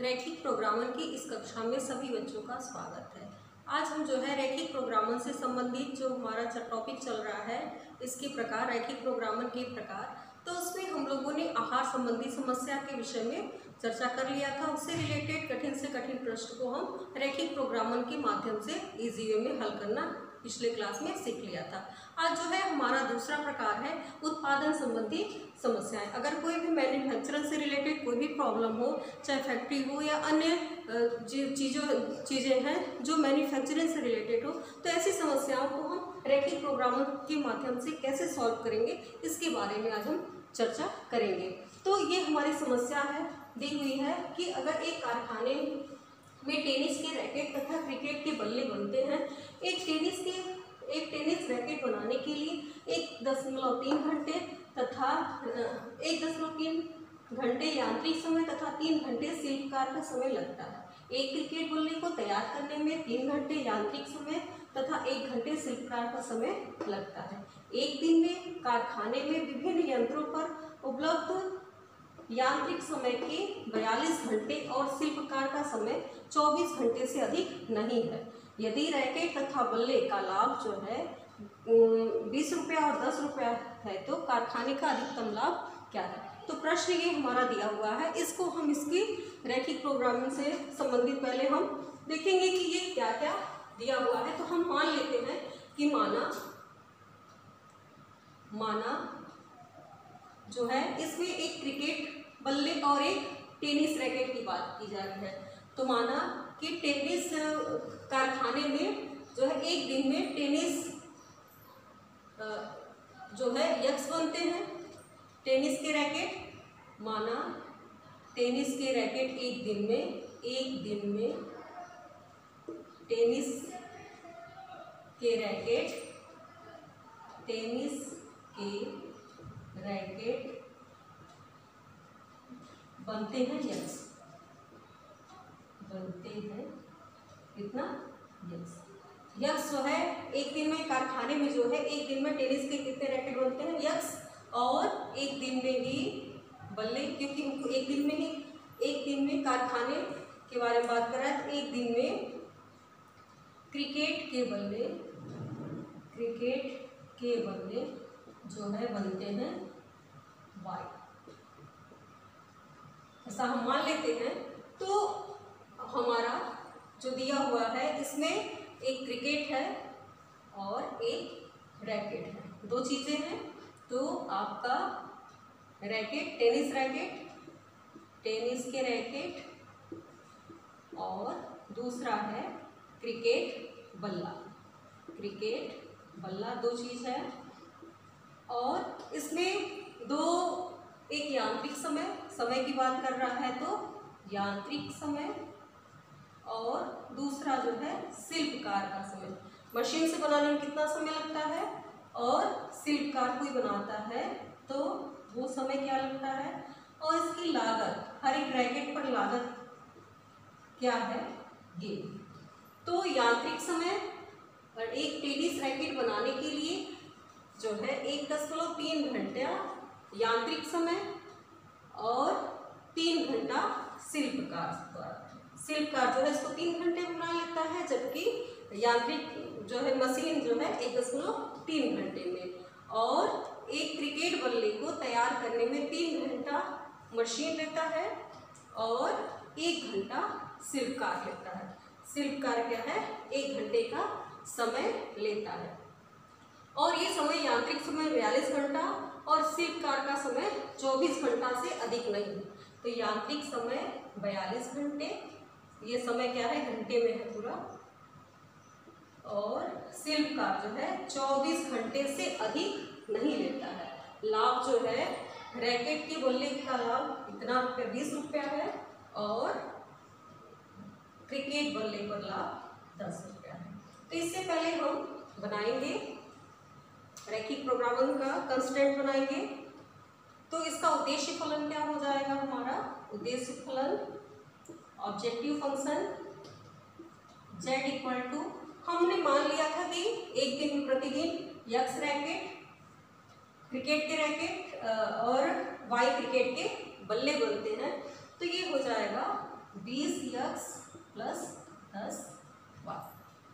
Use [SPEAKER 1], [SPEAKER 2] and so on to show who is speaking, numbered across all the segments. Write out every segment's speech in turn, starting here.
[SPEAKER 1] रैखिक प्रोग्रामन की इस कक्षा में सभी बच्चों का स्वागत है। आज हम जो है रैखिक प्रोग्रामन से संबंधित जो हमारा टॉपिक चल रहा है इसके प्रकार, रैखिक प्रोग्रामन के प्रकार, तो उसमें हम लोगों ने आहार संबंधी समस्या के विषय में चर्चा कर लिया था। उससे रिलेटेड कठिन से कठिन प्रश्न को हम रैखिक प्रोग्रामन के माध्यम से इजी वे में हल करना पिछले क्लास में सीख लिया था। आज जो है हमारा दूसरा प्रकार है उत्पादन संबंधी समस्याएं। अगर कोई भी मैन्युफैक्चरिंग से रिलेटेड कोई भी प्रॉब्लम हो, चाहे फैक्ट्री हो या अन्य चीज़ें हैं जो मैन्युफैक्चरिंग से रिलेटेड हो, तो ऐसी समस्याओं को हम रैखिक प्रोग्रामन के माध्यम से कैसे सॉल्व करेंगे इसके बारे में आज हम चर्चा करेंगे। तो ये हमारी समस्या है, दी हुई है कि अगर एक कारखाने में टेनिस के रैकेट तथा क्रिकेट के बल्ले बनते हैं। एक टेनिस रैकेट बनाने के लिए 1.3 घंटे तथा 1.3 घंटे यांत्रिक समय तथा 3 घंटे शिल्पकार का समय लगता है। एक क्रिकेट बल्ले को तैयार करने में 3 घंटे यांत्रिक समय तथा 1 घंटे शिल्पकार का समय लगता है। एक दिन में कारखाने में विभिन्न यंत्रों पर उपलब्ध यांत्रिक समय के 42 घंटे और शिल्पकार का समय 24 घंटे से अधिक नहीं है। यदि रैकेट तथा बल्ले का लाभ जो है 20 रुपया और 10 रुपया है तो कारखाने का अधिकतम लाभ क्या है? तो प्रश्न ये हमारा दिया हुआ है। इसको हम इसकी रैखिक प्रोग्रामिंग से संबंधित पहले हम देखेंगे कि ये क्या क्या दिया हुआ है। तो हम मान लेते हैं कि माना जो है इसमें एक क्रिकेट बल्ले और एक टेनिस रैकेट की बात की जा रही है। तो माना कि टेनिस कारखाने में जो है एक दिन में टेनिस जो है यक्स बनते हैं। टेनिस के रैकेट, माना टेनिस के रैकेट एक दिन में टेनिस के रैकेट बनते हैं यक्स, कितना यक्स जो है एक दिन में कारखाने में जो है एक दिन में टेनिस के कितने रैकेट बनते हैं यक्स, और एक दिन में ही बल्ले, क्योंकि हमको एक दिन में कारखाने के बारे में बात कर रहा है। तो एक दिन में क्रिकेट के बल्ले जो है बनते हैं वाई, ऐसा हम मान लेते हैं। तो हमारा जो दिया हुआ है इसमें एक क्रिकेट है और एक रैकेट है, दो चीज़ें हैं। तो आपका रैकेट, टेनिस के रैकेट और दूसरा है क्रिकेट बल्ला, दो चीज़ है। और इसमें एक यांत्रिक समय की बात कर रहा है तो यांत्रिक समय, और दूसरा जो है शिल्पकार का समय। मशीन से बनाने में कितना समय लगता है और शिल्पकार कोई बनाता है तो वो समय क्या लगता है, और इसकी लागत, हर एक रैकेट पर लागत क्या है ये। तो यांत्रिक समय और एक टेनिस रैकेट बनाने के लिए जो है 1.3 घंटा यांत्रिक समय और 3 घंटा शिल्पकार जो है इसको 3 घंटे बना लेता है, जबकि यांत्रिक जो है मशीन जो है 1.3 घंटे में। और एक क्रिकेट बल्ले को तैयार करने में 3 घंटा मशीन लेता है और 1 घंटा शिल्पकार लेता है। शिल्पकार क्या है, 1 घंटे का समय लेता है, और ये समय यांत्रिक समय 42 घंटा और शिल्पकार का समय 24 घंटा से अधिक नहीं। तो यांत्रिक समय 42 घंटे, ये समय क्या है घंटे में है पूरा, और शिल्पकार जो है 24 घंटे से अधिक नहीं लेता है। लाभ जो है रैकेट के बल्ले का लाभ कितना रुपया, 20 रुपया है, और क्रिकेट बल्ले पर लाभ 10 रुपया है। तो इससे पहले हम बनाएंगे रैखिक प्रोग्रामिंग का कंस्ट्रेंट बनाएंगे। तो इसका उद्देश्य फलन क्या हो जाएगा, हमारा उद्देश्य फलन objective function z equal to, हमने मान लिया था कि एक दिन प्रतिदिन यक्स रैकेट, क्रिकेट के रैकेट और वाई क्रिकेट के बल्ले बनते हैं। तो ये हो जाएगा 20x प्लस 10y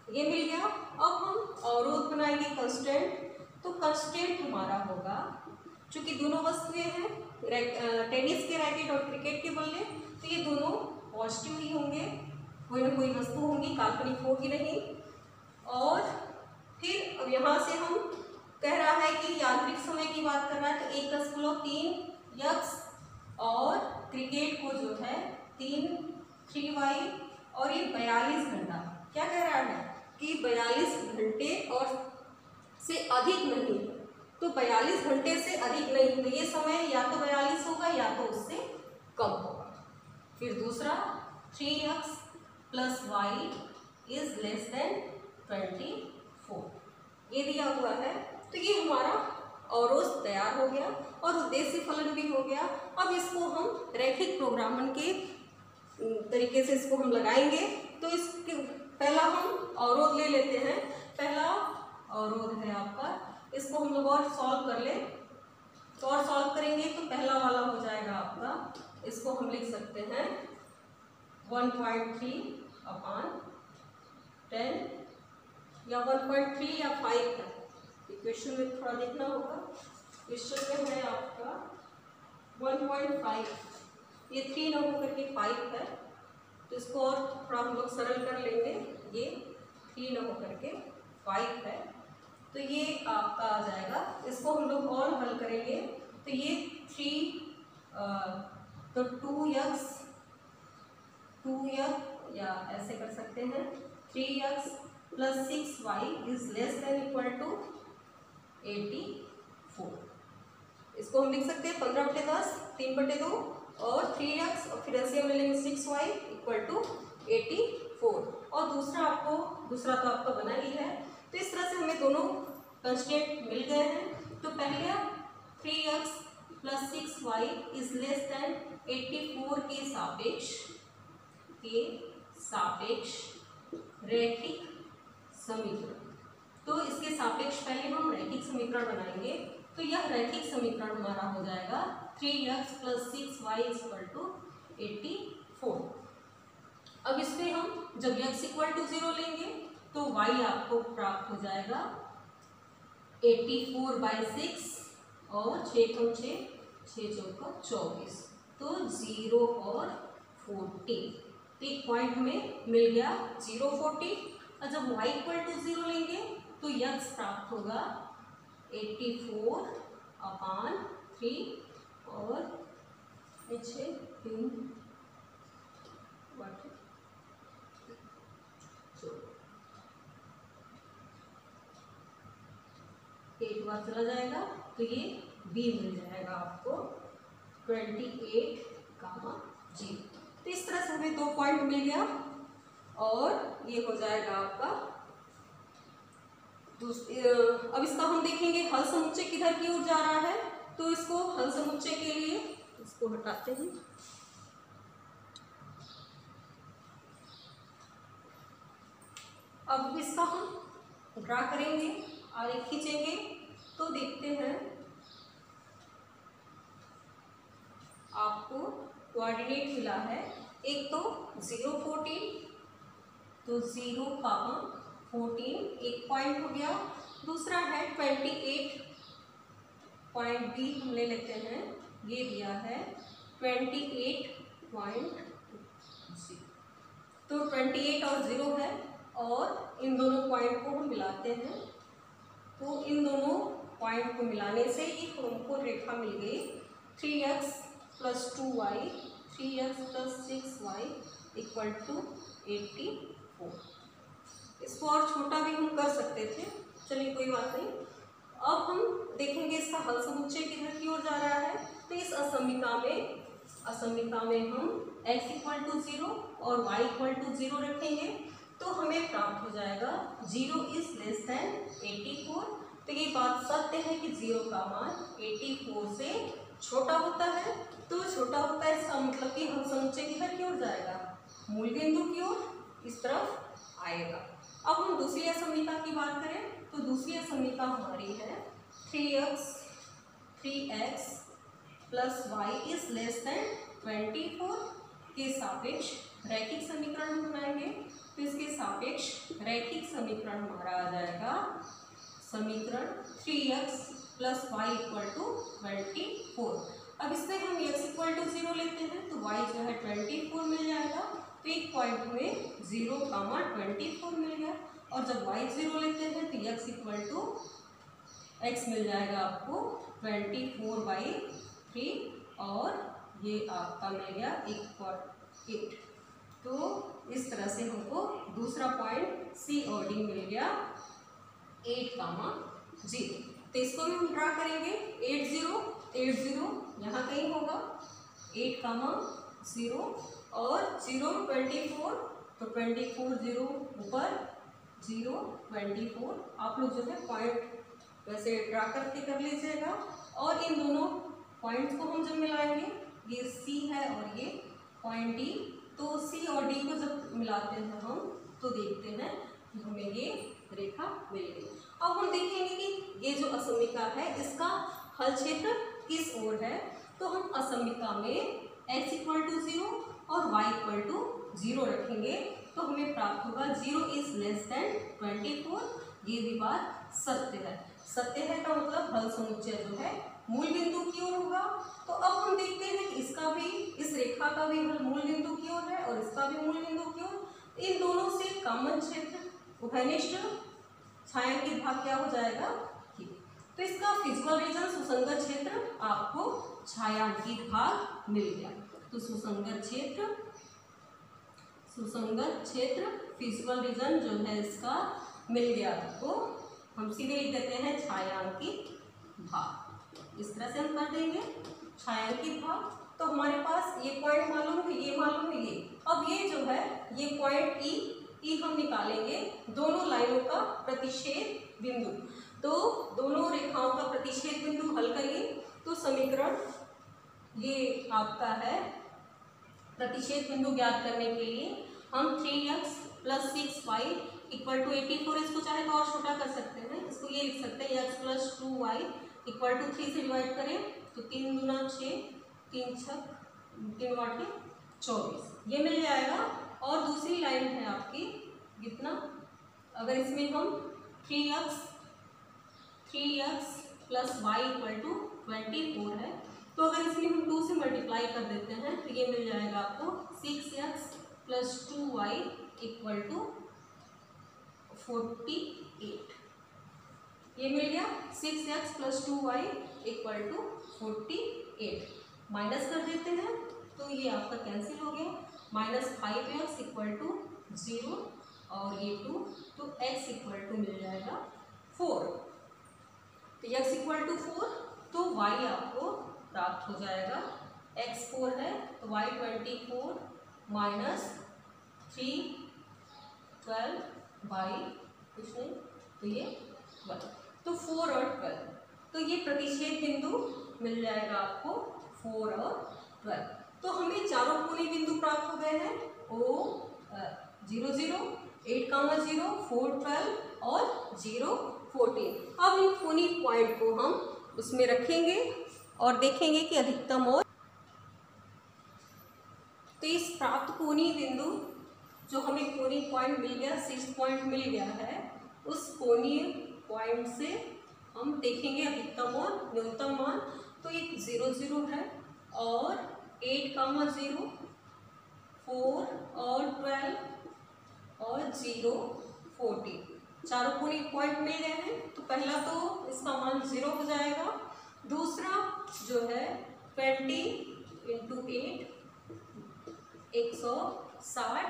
[SPEAKER 1] ये मिल गया। अब हम अवरोध बनाएंगे कंस्टेंट। तो कंस्टेंट हमारा होगा, चूंकि दोनों वस्तुएं हैं टेनिस के रैकेट और क्रिकेट के बल्ले, तो ये दोनों पॉजिटिव ही होंगे, कोई ना कोई वस्तु होंगी, काल्पनिक होगी नहीं। और फिर अब यहाँ से हम कह रहा है कि यांत्रिक समय की बात कर रहा है, तो 1+3x और क्रिकेट को जो है 3y और ये 42 घंटा। क्या कह रहा है कि 42 घंटे और से अधिक नहीं, तो 42 घंटे से अधिक नहीं, तो ये समय या तो 42 होगा या तो उससे कम होगा। फिर दूसरा 3x plus y is less then 24 ये दिया हुआ है। तो ये हमारा अवरोध तैयार हो गया और उद्देश्य फलन भी हो गया। अब इसको हम रैखिक प्रोग्रामन के तरीके से इसको हम लगाएंगे। तो इसके पहला हम अवरोध ले लेते हैं। पहला अवरोध है आपका, इसको हम लोग और सॉल्व कर ले, तो और सॉल्व करेंगे तो पहला वाला हो जाएगा आपका, इसको हम लिख सकते हैं 1.3/10 या 1.3 या 5 है। इक्वेशन में थोड़ा देखना होगा, क्वेश्चन में है आपका 1.5, ये 3 न होकर के 5 है, तो इसको और थोड़ा हम लोग सरल कर लेंगे। ये 3 न होकर के 5 है, तो ये आपका आ जाएगा। इसको हम लोग और हल करेंगे तो ये 3 तो 2x या ऐसे कर सकते हैं 3x plus 6y is less than equal to 84। इसको हम लिख सकते हैं 15/10 3/2 और 3x और फिर ऐसे हम लेंगे 6y इक्वल टू 84। और दूसरा तो आपका बना ही है। तो इस तरह से हमें दोनों कंस्टेंट मिल गए हैं। तो पहले 3x plus 6y is less then 84 के सापेक्ष रैखिक समीकरण। तो इसके सापेक्ष पहले हम रैखिक समीकरण बनाएंगे। तो यह रैखिक समीकरण हमारा हो जाएगा 3x plus 6y equal to 84। अब इसमें हम जब x इक्वल टू 0 लेंगे तो y आपको प्राप्त हो जाएगा 84/6 और 6×6=24, तो 0 और 40। तो एक पॉइंट हमें मिल गया 0 40। और जब y इक्वल टू 0 लेंगे तो x प्राप्त होगा 84/3 और 6×3 एक बार चला जाएगा तो ये b मिल जाएगा आपको 28,0। तो इस तरह से हमें 2 पॉइंट मिल गया और ये हो जाएगा आपका अब इसका हम देखेंगे हल समुच्चय किधर की ओर जा रहा है। तो इसको हल समुच्चय के लिए इसको हटाते हैं। अब इसका हम ड्रा करेंगे, आरेख खींचेंगे तो देखते हैं आपको कोऑर्डिनेट मिला है। एक तो 0 14, तो 0,14 एक पॉइंट हो गया। दूसरा है 28 बी हमने लेते हैं, ये दिया है 28.0। तो 28 और 0 है और इन दोनों पॉइंट को हम मिलाते हैं। तो इन दोनों पॉइंट को मिलाने से ही हमको रेखा मिल गई 3x plus 2y 3x plus 6y equal to 84। इसको और छोटा भी हम कर सकते थे, चलिए कोई बात नहीं। अब हम देखेंगे इसका हल समुच्चय किधर की ओर जा रहा है। तो इस असमीका में हम x इक्वल टू 0 और y इक्वल टू 0 रखेंगे तो हमें प्राप्त हो जाएगा 0 इज लेस देन 84। तो ये बात सत्य है कि 0 का मान 84 से छोटा होता है। तो छोटा होता है इसका मतलब कि हल समुच्चय किधर की ओर जाएगा, मूल बिंदु की ओर इस तरफ आएगा। अब हम दूसरी असमीका की बात करें तो दूसरी असमीका हमारी है 3x plus y is less then 24। के सापेक्ष रैखिक समीकरण बनाएंगे। तो इसके सापेक्ष रैखिक समीकरण हमारा आ जाएगा समीकरण 3x + y = 24। अब इसमें हम x = 0 लेते हैं तो y जो है 24 मिल जाएगा। तो एक पॉइंट में 0, 24 मिल गया। और जब y 0 लेते हैं तो x मिल जाएगा आपको 24/3 और ये आपका मिल गया 1/8। तो इस तरह से हमको दूसरा पॉइंट C और D मिल गया 8, 0। तो इसको भी हम ड्रा करेंगे 8, 0, 8, 0 यहाँ कहीं होगा 8, 0 और 0, 24 तो 24, 0 ऊपर 0, 24 आप लोग जो है पॉइंट वैसे ड्रा करके कर लीजिएगा। और इन दोनों पॉइंट्स को हम जब मिलाएंगे, ये C है और ये पॉइंट D, तो C और D को जब मिलाते हैं हम तो देखते हैं कि हमें ये रेखा मिल गई। अब हम देखेंगे कि ये जो असमिका है इसका हल क्षेत्र किस ओर है। तो हम असमिका में x = 0 और y = 0 रखेंगे तो हमें प्राप्त होगा 0 > 24। ये भी बात सत्य है। सत्य है का मतलब हल समुच्चय जो है मूल बिंदु की ओर होगा। तो अब हम देखते हैं कि इसका भी, इस रेखा का भी हल मूल बिंदु की ओर है और इसका भी मूल बिंदु की ओर। इन दोनों से कॉमन क्षेत्र उभयनिष्ठ छायांकित भाग क्या हो जाएगा, तो इसका फिजिकल रीजन सुसंगत क्षेत्र आपको छायांकित भाग मिल गया। तो सुसंगत क्षेत्र फिजिकल रीजन जो है इसका मिल गया आपको। हम सीधे लिख देते हैं छायांकित भाग। इस तरह से हम कर देंगे छायांकित भाग। तो हमारे पास ये पॉइंट मालूम है, ये मालूम है, ये। अब ये जो है ये पॉइंट ई हम निकालेंगे दोनों लाइनों का प्रतिच्छेद बिंदु। तो दोनों रेखाओं का प्रतिच्छेद बिंदु हल करिए। तो समीकरण ये आपका है, प्रतिच्छेद बिंदु ज्ञात करने के लिए हम 3x + 6y = 84, इसको चाहे तो और छोटा कर सकते हैं। इसको ये लिख सकते हैं x + 2y = 3 से डिवाइड करें तो 3 दूना 6, 3 छक 3 वाटे 24 ये मिल जाएगा। और दूसरी लाइन है आपकी कितना, अगर इसमें हम 3x + y = 24 है तो अगर इसमें हम 2 से मल्टीप्लाई कर देते हैं तो ये मिल जाएगा आपको 6x + 2y = 48। ये मिल गया 6x + 2y = 48। माइनस कर देते हैं तो ये आपका कैंसिल हो गया। -5x = 0 और ये 2, तो x = मिल जाएगा 4। तो x = 4 तो y आपको प्राप्त हो जाएगा। x 4 है तो y 24 - 3 12 कुछ नहीं तो ये 12, तो 4 और 12, तो ये प्रतिच्छेद बिंदु मिल जाएगा आपको 4 और 12। तो हमें चारों कोणीय बिंदु प्राप्त हो गए हैं O 0, 0, 8, 0, 4, 12 और 0, 14। अब इन कोणीय पॉइंट को हम उसमें रखेंगे और देखेंगे कि अधिकतम और, तो इस प्राप्त कोणीय बिंदु जो हमें कोणीय पॉइंट मिल गया, 6 पॉइंट मिल गया है, उस कोणीय पॉइंट से हम देखेंगे अधिकतम और न्यूनतम मान। तो एक 0, 0 है और 8, 0, 4 और 12 और 0, 14 चारों कोणीय पॉइंट मिल गए हैं। तो पहला तो इसका मान 0 हो जाएगा। दूसरा जो है 20 × 8 160।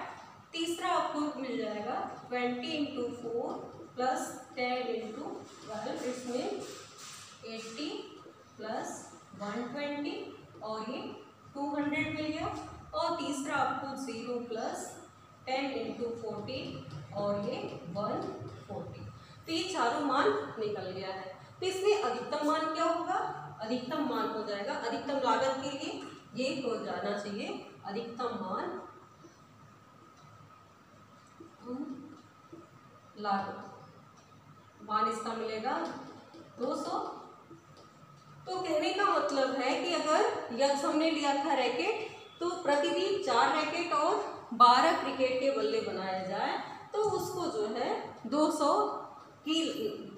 [SPEAKER 1] तीसरा आपको मिल जाएगा 20 × 4 + 10 × 12, इसमें 80 + 120 और ये 200 मिल गया। और तीसरा आपको 0 + 10 × 40 और ये 140। तो ये चारों मान निकल गया है। तो इसमें अधिकतम मान क्या होगा, अधिकतम मान हो जाएगा, अधिकतम लागत के लिए ये हो जाना चाहिए अधिकतम मान लागत। मान इसका मिलेगा 200। तो कहने का मतलब है कि अगर यक्ष हमने लिया था रैकेट तो प्रतिदिन 4 रैकेट और 12 क्रिकेट के बल्ले बनाए जाए तो उसको जो है 200 की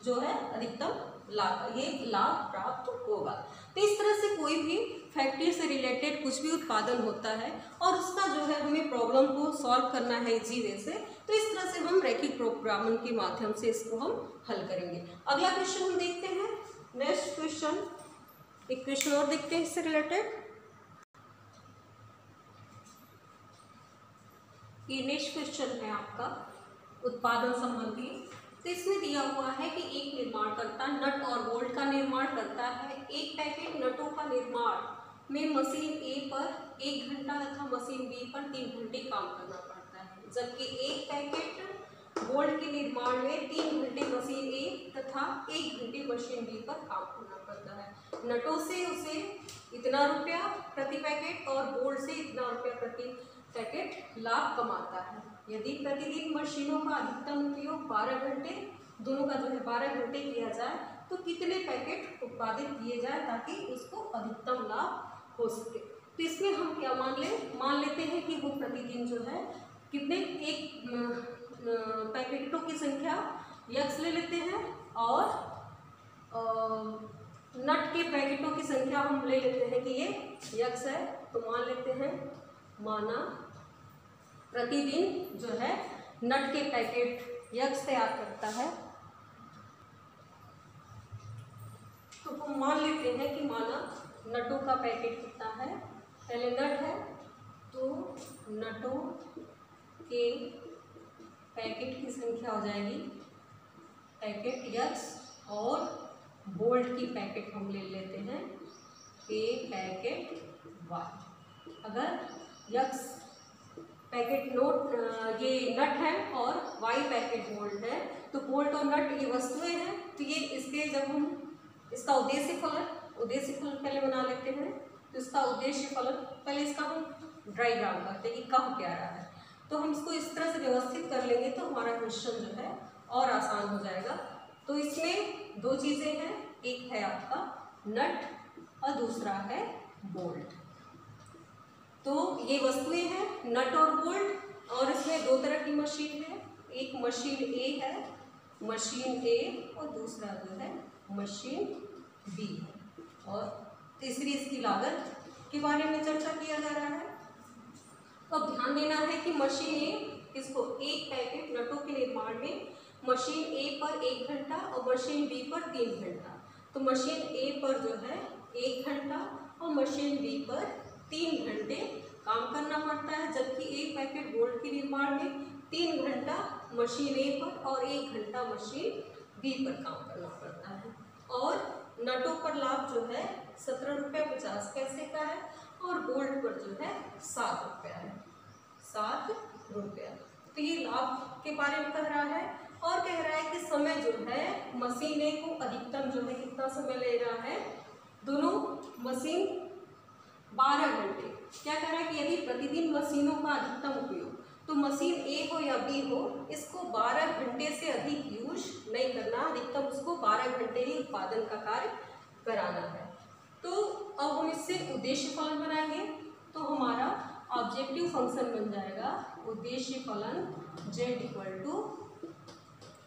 [SPEAKER 1] जो है अधिकतम लाभ प्राप्त होगा। तो इस तरह से कोई भी फैक्ट्री से रिलेटेड कुछ भी उत्पादन होता है और उसका जो है हमें प्रॉब्लम को सॉल्व करना है इजी वे से, तो इस तरह से हम रैखिक प्रोग्रामिंग के माध्यम से इसको हम हल करेंगे। अगला क्वेश्चन हम देखते हैं। नेक्स्ट क्वेश्चन, एक क्वेश्चन और देखते हैं इससे रिलेटेड। ये नेक्स्ट क्वेश्चन है आपका उत्पादन संबंधी। तो इसमें दिया हुआ है कि एक निर्माणकर्ता नट और बोल्ट का निर्माण करता है। एक पैकेट नटों का निर्माण में मशीन ए पर 1 घंटा तथा मशीन बी पर 3 घंटे काम करना पड़ता है, जबकि एक पैकेट बोल्ट के निर्माण में 3 घंटे मशीन ए तथा 1 घंटे मशीन बी पर काम करना पड़ता है। नटों से उसे इतना रुपया प्रति पैकेट और बोल्ट से इतना रुपया प्रति पैकेट लाभ कमाता है। यदि प्रतिदिन मशीनों का अधिकतम उपयोग 12 घंटे, दोनों का जो है 12 घंटे किया जाए तो कितने पैकेट उत्पादित किए जाए ताकि उसको अधिकतम लाभ हो सके। तो इसमें हम क्या मान लेते हैं कि वो प्रतिदिन जो है कितने एक पैकेटों की संख्या यक्स ले लेते हैं और नट के पैकेटों की संख्या हम ले लेते हैं कि ये यक्स है। तो मान लेते हैं माना प्रतिदिन जो है नट के पैकेट यक्स तैयार करता है, तो हम मान लेते हैं कि माना नटों का पैकेट कितना है। पहले नट है तो नटों के पैकेट की संख्या हो जाएगी पैकेट यक्स और बोल्ट की पैकेट हम ले लेते हैं ए पैकेट वाई। अगर यक्स पैकेट ये नट है और वाई पैकेट बोल्ट है, तो बोल्ट और नट ये वस्तुएं हैं, तो ये इसके जब हम इसका उद्देश्य फलन पहले बना लेते हैं। तो इसका उद्देश्य फलन पहले इसका हम डायग्राम करते हैं कि कब क्या रहा है, तो हम इसको इस तरह से व्यवस्थित कर लेंगे तो हमारा क्वेश्चन जो है और आसान हो जाएगा। तो इसमें 2 चीज़ें हैं, एक है आपका नट और दूसरा है बोल्ट। तो ये वस्तुएं हैं नट और बोल्ट, और इसमें 2 तरह की मशीन है, एक मशीन ए है, मशीन ए, और दूसरा जो है मशीन बी है, और तीसरी इसकी लागत के बारे में चर्चा किया जा रहा है। तो अब ध्यान देना है कि मशीन ए इसको एक पैकेट नटों के निर्माण में मशीन ए पर 1 घंटा और मशीन बी पर 3 घंटा, तो मशीन ए पर जो है 1 घंटा और मशीन बी पर 3 घंटे काम करना पड़ता है, जबकि एक पैकेट बोल्ट के निर्माण में 3 घंटा मशीन ए पर और 1 घंटा मशीन बी पर काम करना पड़ता है। और नटों पर लाभ जो है 17 रुपये 50 पैसे का है और बोल्ट पर जो है 7 रुपया है, 7 रुपया। तो ये लाभ के बारे में कह रहा है, और कह रहा है कि समय जो है मशीन ए को अधिकतम जो है कितना समय ले रहा है, दोनों मशीन 12 घंटे। क्या कह रहा है कि यदि प्रतिदिन मशीनों का अधिकतम उपयोग, तो मशीन ए हो या बी हो, इसको 12 घंटे से अधिक यूज नहीं करना, अधिकतम उसको 12 घंटे ही उत्पादन का कार्य कराना है। तो अब हम इससे उद्देश्य फलन बनाएंगे, तो हमारा ऑब्जेक्टिव फंक्शन बन जाएगा उद्देश्य फलन z इक्वल टू,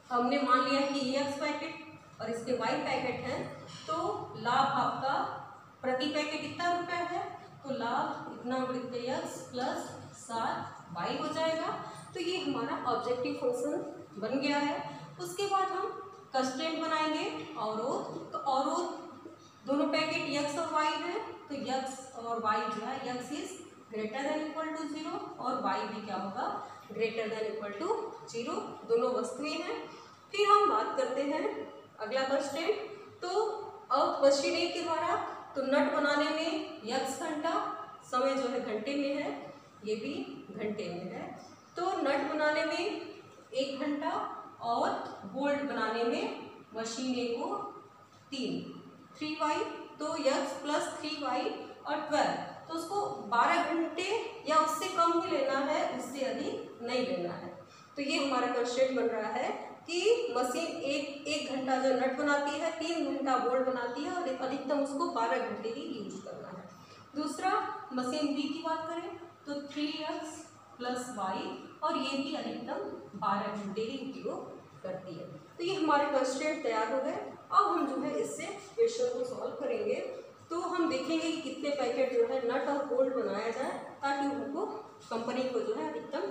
[SPEAKER 1] हमने मान लिया कि ये x पैकेट और इसके y पैकेट हैं, तो लाभ आपका प्रति पैकेट कितना रुपया है, तो लाभ इतना x प्लस 7y हो जाएगा। तो ये हमारा ऑब्जेक्टिव फंक्शन बन गया है। उसके बाद हम कंस्ट्रेंट बनाएंगे अवरोध, तो अवरोध दोनों पैकेट x और y है, तो x और y जो है x is greater than equal to 0 और y भी क्या होगा ग्रेटर देन इक्वल टू 0, दोनों वस्तुएं हैं। फिर हम बात करते हैं अगला कंस्ट्रेंट, तो अब मशीन ए के द्वारा तो नट बनाने में x घंटा, समय जो है घंटे में है, ये भी घंटे में है, तो नट बनाने में 1 घंटा और बोल्ट बनाने में मशीन ए को 3y, तो x प्लस 3y और 12, तो उसको 12 घंटे या उससे कम ही लेना है, उससे अधिक नहीं लेना है। तो ये हमारा कंस्ट्रेंट बन रहा है कि मशीन एक घंटा जो नट बनाती है, 3 घंटा बोल्ट बनाती है और अधिकतम उसको 12 घंटे ही यूज करना है। दूसरा मशीन बी की बात करें तो 3x + y, और ये भी अधिकतम 12 घंटे ही उपयोग करती है। तो ये हमारे कंस्ट्रेंट तैयार हो गए। अब हम जो है इससे क्वेश्चन को सॉल्व करेंगे। तो हम देखेंगे कि कितने पैकेट जो है नट और बोल्ट बनाया जाए ताकि उनको कंपनी को जो है अधिकतम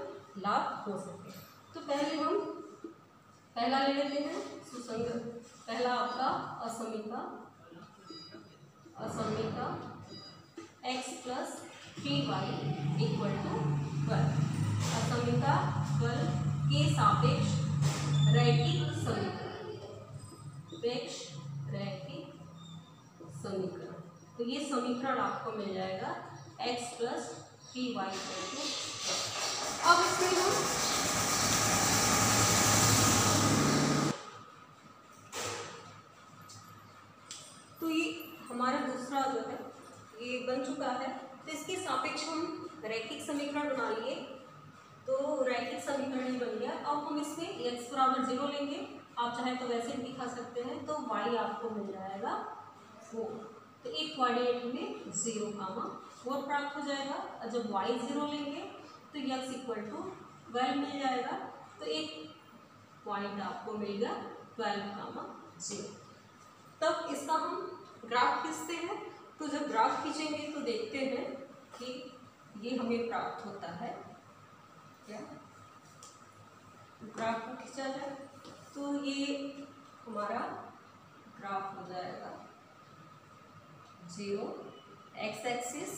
[SPEAKER 1] लाभ हो सके। तो पहले हम पहला ले लेते हैं सुसंगत। पहला आपका असमीका x + 3y = 12। असमीका 12 के सापेक्ष रैखिक समीकरण। तो ये समीकरण आपको मिल जाएगा x + 3y = 12। अब इसमें हम तो ये हमारा दूसरा जो है ये बन चुका है। तो इसके सापेक्ष हम रैखिक समीकरण बना लिए। तो रैखिक समीकरण ही बन गया। अब हम इसमें x = 0 लेंगे। आप चाहे तो वैसे भी दिखा सकते हैं। तो y आपको मिल जाएगा 4। तो एक कोऑर्डिनेट में 0, 4 प्राप्त हो जाएगा। और जब y 0 लेंगे तो x = 12 मिल जाएगा। तो एक पॉइंट आपको मिल गया 12, 0। तब इसका हम ग्राफ खींचते हैं। तो जब ग्राफ खींचेंगे तो देखते हैं कि ये हमें प्राप्त होता है क्या। ग्राफ को खींचा जाए तो ये हमारा ग्राफ हो जाएगा 0 x एक्सिस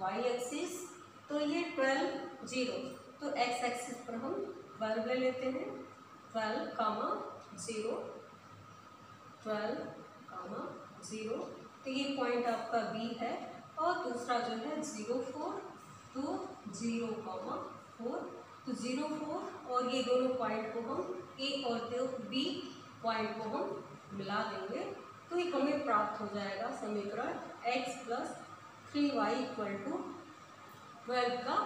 [SPEAKER 1] y एक्सिस। तो ये 12, 0। तो x एक्सिस पर हम 12 ले लेते हैं। 12, 0, 12, 0। तो ये पॉइंट आपका B है। और दूसरा जो है 0, 4। तो 0, 4। तो 0, 4 और ये दोनों पॉइंट को हम A और B पॉइंट को हम मिला देंगे। तो ये हमें प्राप्त हो जाएगा समीकरण x + 3y = 12 का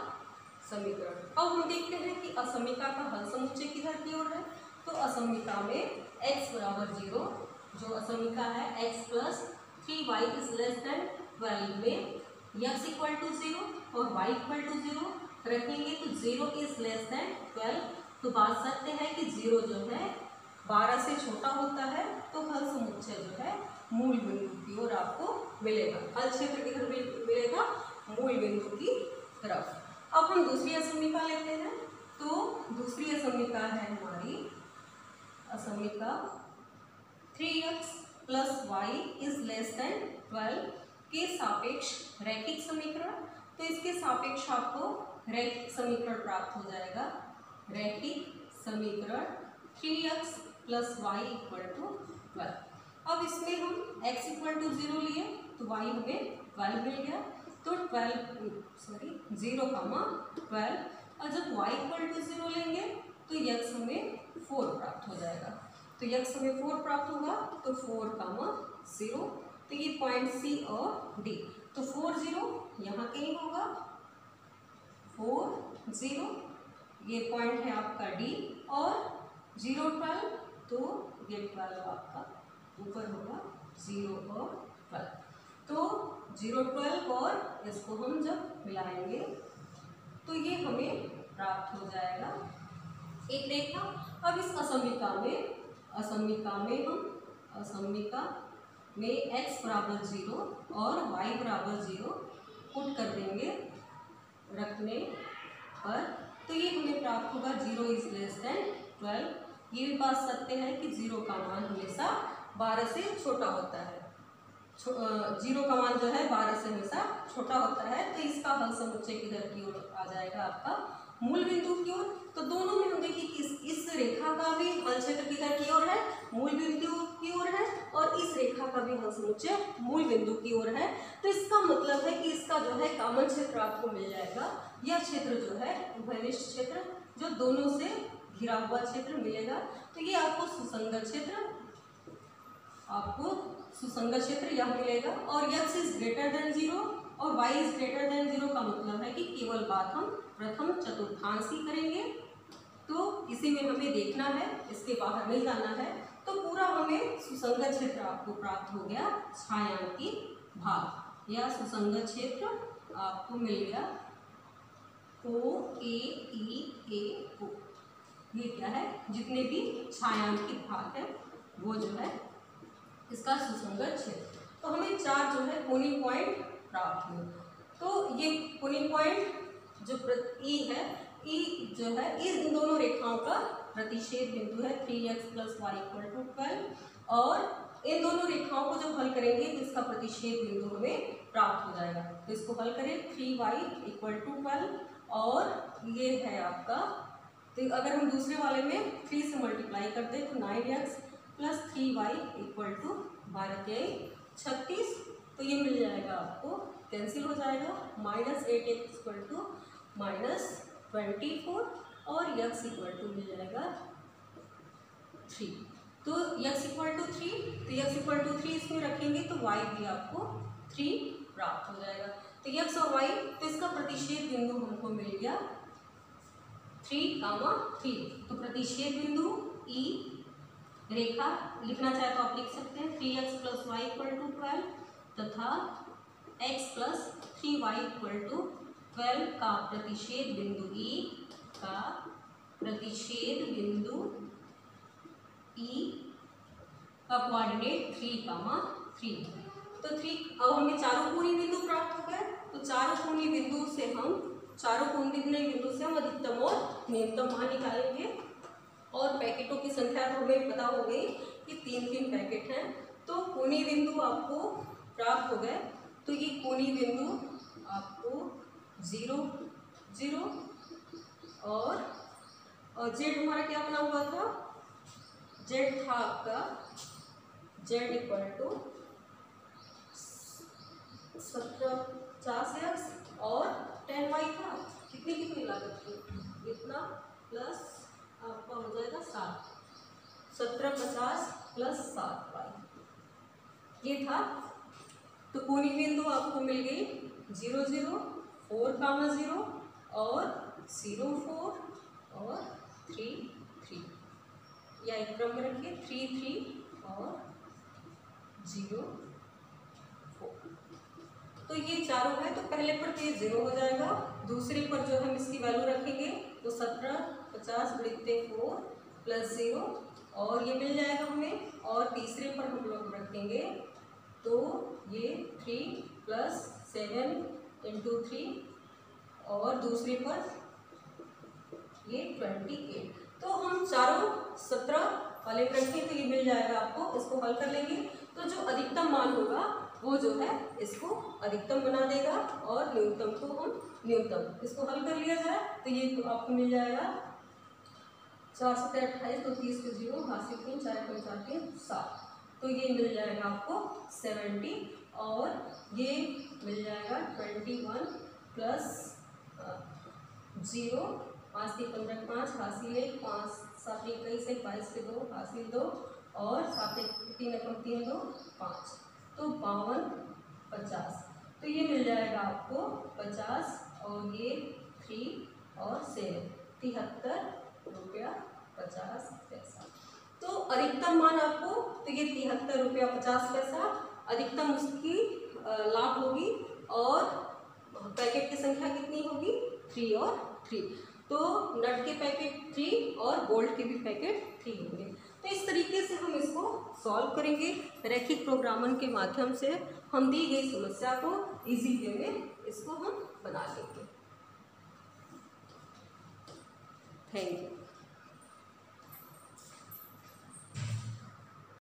[SPEAKER 1] समीकरण। अब हम देखते हैं कि असमीका का हल समुच्चय किधर की ओर है। तो असमीका में x = 0, जो असमीका है x + 3y > 12 में x = 0 और y = 0 रखेंगे तो 0 > 12। तो बात सत्य है कि 0 जो है 12 से छोटा होता है। तो हल समुच्चय जो है मूल बिंदु की ओर आपको मिलेगा। हल क्षेत्र किधर मिलेगा? मूल बिंदु की तरफ। अब हम दूसरी असमीका लेते हैं। तो दूसरी असमीका है हमारी असमीका 3x + y > 12 के सापेक्ष रैखिक समीकरण। तो इसके सापेक्ष आपको रैखिक समीकरण प्राप्त हो जाएगा। रैखिक समीकरण 3x + y = 12। अब इसमें हम x = 0 लिए तो y हमें 12 मिल गया। तो 0, 12। और जब y = 0 लेंगे तो x हमें 4 प्राप्त हो जाएगा। तो x हमें 4 प्राप्त होगा। तो 4, 0। तो ये पॉइंट C और D। तो 4, 0 यहाँ कहीं होगा। 4, 0 ये पॉइंट है आपका D। और 0, 12 तो ये 12 आपका ऊपर होगा 0 और 12। तो 0, 12 और इसको हम जब मिलाएंगे तो ये हमें प्राप्त हो जाएगा एक रेखा। अब इस असमीका में x = 0 और y = 0 पुट कर देंगे रखने पर। तो ये हमें प्राप्त होगा 0 > 12। ये भी बात सत्य है कि 0 का मान हमेशा 12 से छोटा होता है। 0 का मान जो है 12 से हमेशा छोटा होता है। तो इसका हल समुच्चय किधर की ओर आ जाएगा? आपका मूल बिंदु की ओर। तो दोनों में हम देखिए कि इस रेखा का भी हल क्षेत्र किधर की ओर है? मूल बिंदु की ओर है। और इस रेखा का भी हल समुच्चय मूल बिंदु की ओर है। तो इसका मतलब है कि इसका जो है कॉमन क्षेत्र आपको मिल जाएगा। यह क्षेत्र जो है उभयनिष्ठ क्षेत्र, जो दोनों से घिरा हुआ क्षेत्र मिलेगा। तो ये आपको सुसंगत क्षेत्र यह मिलेगा। और x > 0 और y > 0 का मतलब है कि केवल बात हम प्रथम चतुर्थांश ही करेंगे। तो इसी में हमें देखना है, इसके बाहर नहीं जाना है। तो पूरा हमें सुसंगत क्षेत्र आपको प्राप्त हो गया छायांकित भाग या सुसंगत क्षेत्र आपको मिल गया ओ ए ई ए ओ। ये क्या है, जितने भी छायांकित भाग है वो जो है इसका सुसंगत क्षेत्र। तो हमें 4 जो है कोनिक पॉइंट प्राप्त हुए। तो ये कोनिक पॉइंट जो ई है, ई जो है इन दोनों रेखाओं का प्रतिच्छेद बिंदु है 3x + y = 12 और इन दोनों रेखाओं को जब हल करेंगे तो इसका प्रतिच्छेद बिंदु हमें प्राप्त हो जाएगा। तो इसको हल करें 3y = 12 और ये है आपका, तो अगर हम दूसरे वाले में 3 से मल्टीप्लाई करते हैं तो 9x + 3y = 12 36। तो ये मिल जाएगा आपको, कैंसिल हो जाएगा, -8x = -24 और x = मिल जाएगा 3। तो x = 3, तो x = 3 इसमें रखेंगे तो y भी आपको 3 प्राप्त हो जाएगा। तो x और y, तो इसका प्रतिच्छेद बिंदु हमको मिल गया 3, 3। तो प्रतिच्छेद बिंदु E रेखा लिखना चाहे तो आप लिख सकते हैं 3x + y = 12 तथा x + 3y = 12 का प्रतिच्छेद बिंदु E का प्रतिच्छेद बिंदु E का कोऑर्डिनेट 3, 3। तो 3, अब हमें चारों कोणीय बिंदु प्राप्त हो गए। तो चारों कोणीय बिंदु से हम अधिकतम और न्यूनतम मान निकालेंगे। और पैकेटों की संख्या तो हमें पता हो गई कि 3 पैकेट हैं। तो कोणीय बिंदु आपको प्राप्त हो गए। तो ये कोणीय बिंदु आपको 0, 0 और जेड हमारा क्या बना हुआ था, जेड था आपका जेड = 1750x और 10y था। कितनी लागत थी, इतना प्लस आपका हो जाएगा 7, 1750 + 7y ये था। तो कोणीय बिंदु आपको मिल गई 0, 0, 4, 0 और 0, 4 और 3, 3। या एक क्रम में रखिए 3, 3 और 0, 4। तो ये चारों है। तो पहले पर तो ये 0 हो जाएगा, दूसरे पर जो हम इसकी वैल्यू रखेंगे तो 1750 × 4 + 0 और ये मिल जाएगा हमें। और तीसरे पर हम लोग रखेंगे तो ये 3 + 7 × 3 और दूसरे पर ये 28। तो हम चारों 17 वाले रखें तो ये मिल जाएगा आपको। इसको हल कर लेंगे तो जो अधिकतम मान होगा वो जो है इसको अधिकतम बना देगा और न्यूनतम को हम न्यूनतम। इसको हल कर लिया जाए तो ये तो आपको मिल जाएगा 4 × 7 = 28, तो 30 को 0 हासिल 3, 4 × 4 = 7। तो ये मिल जाएगा आपको 70 और ये मिल जाएगा 21 + 0, 5 × 3 = 15 हासिल 1, 5 × 7 = 21 है, 22 के 2 हासिल 2 और 7 × 3 = 3, 2 5, तो 52, 50। तो ये मिल जाएगा आपको 50 और ये 3 और 7, 73 रुपया 50 पैसा। तो अधिकतम मान आपको, तो ये 73 रुपया 50 पैसा अधिकतम उसकी लाभ होगी। और पैकेट की संख्या कितनी होगी, 3 और 3। तो नट के पैकेट 3 और बोल्ट के भी पैकेट 3 होंगे। तो इस तरीके से हम इसको सॉल्व करेंगे। रैखिक प्रोग्रामन के माध्यम से हम दी गई समस्या को इजी वे में इसको हम बना लेंगे। Thank you.